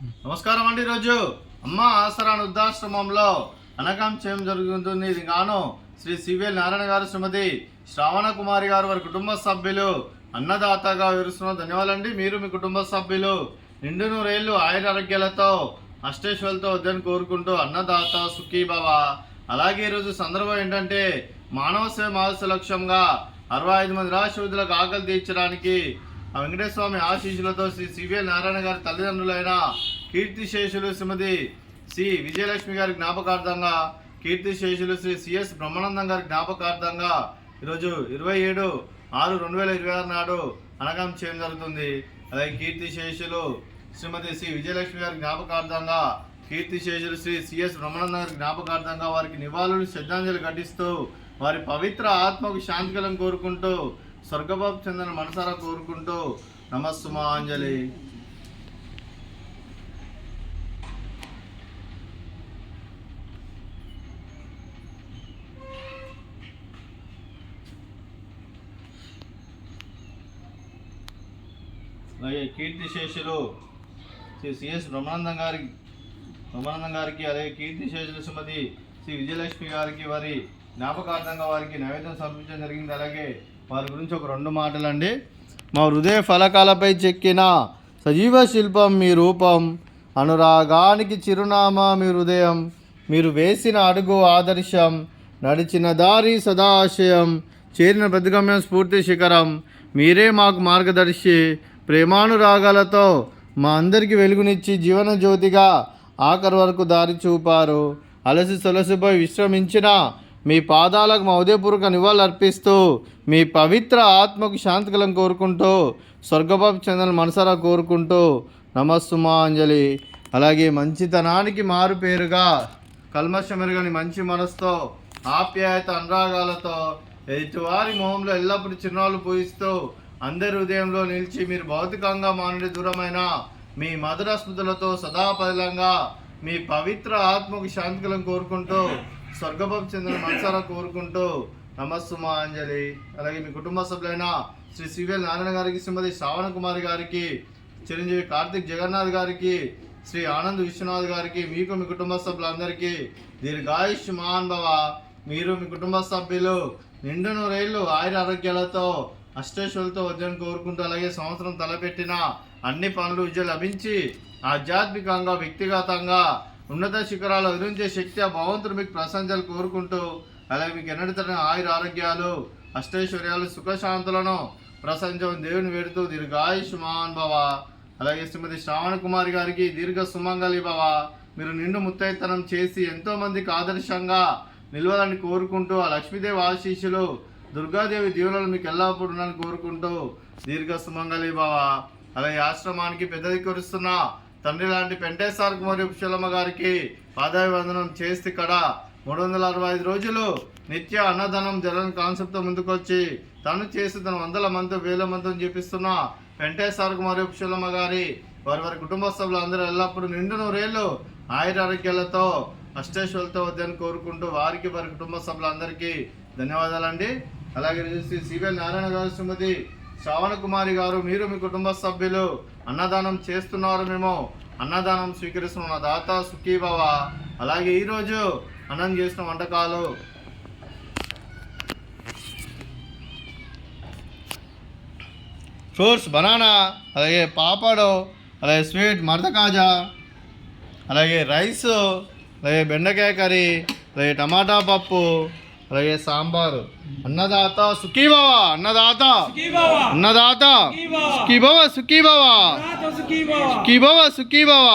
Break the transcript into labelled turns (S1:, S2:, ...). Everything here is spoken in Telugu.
S1: నమస్కారం అండి. ఈరోజు అమ్మ ఆసరా వృద్ధాశ్రమంలో అనకం చేయడం జరుగుతుంది. ఇది గాను శ్రీ సివిఎల్ నారాయణ గారు, శ్రీమతి శ్రావణ కుమారి గారు, వారి కుటుంబ సభ్యులు అన్నదాతగా వివరిస్తున్న ధన్యవాదాలండి. మీరు మీ కుటుంబ సభ్యులు నిండు నూరేళ్లు ఆయుర ఆరోగ్యాలతో అష్టేశ్వరులతో వద్దని కోరుకుంటూ అన్నదాత సుఖీభవ. అలాగే ఈరోజు సందర్భం ఏంటంటే మానవ సేవ మహోత్సవ లక్ష్యంగా 65 మంది రాష్ట్రవిధులకు ఆకలి తీర్చడానికి ఆ వెంకటేశ్వర స్వామి ఆశీస్సులతో శ్రీ సివిఎల్ నారాయణ గారి తల్లిదండ్రులైన కీర్తిశేషులు శ్రీమతి సి విజయలక్ష్మి గారి జ్ఞాపకార్థంగా, కీర్తిశేషులు శ్రీ సిఎస్ బ్రహ్మానందం గారి జ్ఞాపకార్థంగా ఈరోజు 27/6/2026 నాడు అనగం చేయడం జరుగుతుంది. అలాగే కీర్తిశేషులు శ్రీమతి సి విజయలక్ష్మి గారి జ్ఞాపకార్థంగా, కీర్తిశేషులు శ్రీ సిఎస్ బ్రహ్మానందం గారి జ్ఞాపకార్థంగా వారికి నివాళులు శ్రద్ధాంజలి ఘటిస్తూ వారి పవిత్ర ఆత్మకు శాంతికలను కోరుకుంటూ స్వర్గబాబు చెందిన మనసారా కోరుకుంటూ నమస్సుమాంజలి. అలాగే కీర్తిశేషులు శ్రీ సిఎస్ బ్రహ్మానందం గారికి, అలాగే కీర్తిశేషులు శ్రీమతి శ్రీ విజయలక్ష్మి గారికి వారి జ్ఞాపకార్థంగా వారికి నైవేద్యం సమర్పించడం జరిగింది. అలాగే వారి గురించి ఒక 2 మాటలండి. మా హృదయ ఫలకాలపై చెక్కిన సజీవ శిల్పం మీ రూపం, అనురాగానికి చిరునామా మీ హృదయం, మీరు వేసిన అడుగు ఆదర్శం, నడిచిన దారి సదాశయం, చేరిన ప్రతిగమ్యం స్ఫూర్తి శిఖరం, మీరే మాకు మార్గదర్శి, ప్రేమానురాగాలతో మా అందరికీ వెలుగునిచ్చి జీవన జ్యోతిగా ఆఖరి వరకు దారి చూపారు. అలసి సొలసిపోయి విశ్రమించిన మీ పాదాలకు మా ఉదయపూర్వక నివాళులు అర్పిస్తూ మీ పవిత్ర ఆత్మకు శాంతికలం కోరుకుంటూ స్వర్గబాబు చందన మనసారా కోరుకుంటూ నమస్సుమాంజలి. అలాగే మంచితనానికి మారు పేరుగా కల్మషమెరుగని మంచి మనసుతో ఆప్యాయత అనురాగాలతో ఎదుటివారి మొహంలో ఎల్లప్పుడూ చిరునవ్వులు పూయిస్తూ అందరి హృదయంలో నిలిచి మీరు భౌతికంగా మానుడి దూరమైన మీ మధుర స్మృతులతో సదాపదిలంగా మీ పవిత్ర ఆత్మకు శాంతికలం కోరుకుంటూ స్వర్గబాబు చెందిన మనసారా కోరుకుంటూ నమస్సుమాంజలి. అలాగే మీ కుటుంబ సభ్యులైన శ్రీ సివిఎల్ నారాయణ గారికి, శ్రీమతి శ్రావణ కుమారి గారికి, చిరంజీవి కార్తిక్ జగన్నాథ్ గారికి, శ్రీ ఆనంద్ విశ్వనాథ్ గారికి, మీకు మీ కుటుంబ సభ్యులందరికీ దీర్ఘాయుష్మాన్ భవ. మీరు మీ కుటుంబ సభ్యులు నిండు నూరేళ్లు ఆయుర ఆరోగ్యాలతో అష్టేశ్వరులతో వద్దని కోరుకుంటూ, అలాగే సంవత్సరం తలపెట్టిన అన్ని పనులు విజయం లభించి ఆధ్యాత్మికంగా వ్యక్తిగతంగా ఉన్నత శిఖరాలు ఎదురించే శక్తి ఆ భగవంతుడు మీకు ప్రశంసలు కోరుకుంటూ, అలాగే మీకు ఎన్నడతన ఆయుర ఆరోగ్యాలు అష్టైశ్వర్యాలు సుఖశాంతులను ప్రశంసం దేవుని వేడుతూ దీర్ఘాయుష్మాన్ భవ. అలాగే శ్రీమతి శ్రావణ కుమారి గారికి దీర్ఘ సుమంగళి భవ. మీరు నిండు ముత్తైతనం చేసి ఎంతో మందికి ఆదర్శంగా నిలవాలని కోరుకుంటూ ఆ లక్ష్మీదేవి ఆశీస్సులు దుర్గాదేవి దీవులను మీకు ఎల్లప్పుడూ ఉన్నారని కోరుకుంటూ దీర్ఘ సుమంగళి భవ. అలాగే ఆశ్రమానికి పెద్ద దిక్కురుస్తున్న తండ్రి లాంటి పెంటేశ్వర కుమారి పుష్పలమ్మ గారికి పాదాభివందనం చేస్తే ఇక్కడ 365 రోజులు నిత్య అన్నదానం జరగని కాన్సెప్ట్తో ముందుకొచ్చి తను చేసి తన 100 మంది 1000 మందిని చూపిస్తున్న పెంటేశ్వర కుమారి పుష్పలమ్మ గారి వారి కుటుంబ సభ్యులు అందరూ ఎల్లప్పుడూ నిండు నూరేళ్లు ఆయుర ఆరోగ్యాలతో అష్టేశ్వరులతో వద్దని కోరుకుంటూ వారికి వారి కుటుంబ సభ్యులందరికీ ధన్యవాదాలండి. అలాగే శ్రీ సివిఎల్ నారాయణ గారు, శ్రీమతి శ్రావణ కుమారి గారు, మీరు మీ కుటుంబ సభ్యులు అన్నదానం చేస్తున్నారు, మేము అన్నదానం స్వీకరిస్తున్న దాత సుఖీభవ. అలాగే ఈరోజు అన్నం చేసిన వంటకాలు ఫ్రూట్స్ బనానా, అలాగే పాపడు, అలాగే స్వీట్ మడత కాజా, అలాగే రైస్, అలాగే బెండకాయ కర్రీ, అలాగే టమాటా పప్పు, అలాగే సాంబారు. అన్నదాత సుఖీభవ, అన్నదాత అన్నదాత సుఖీభవ సుఖీభవ సుఖీభవ సుఖీభవ.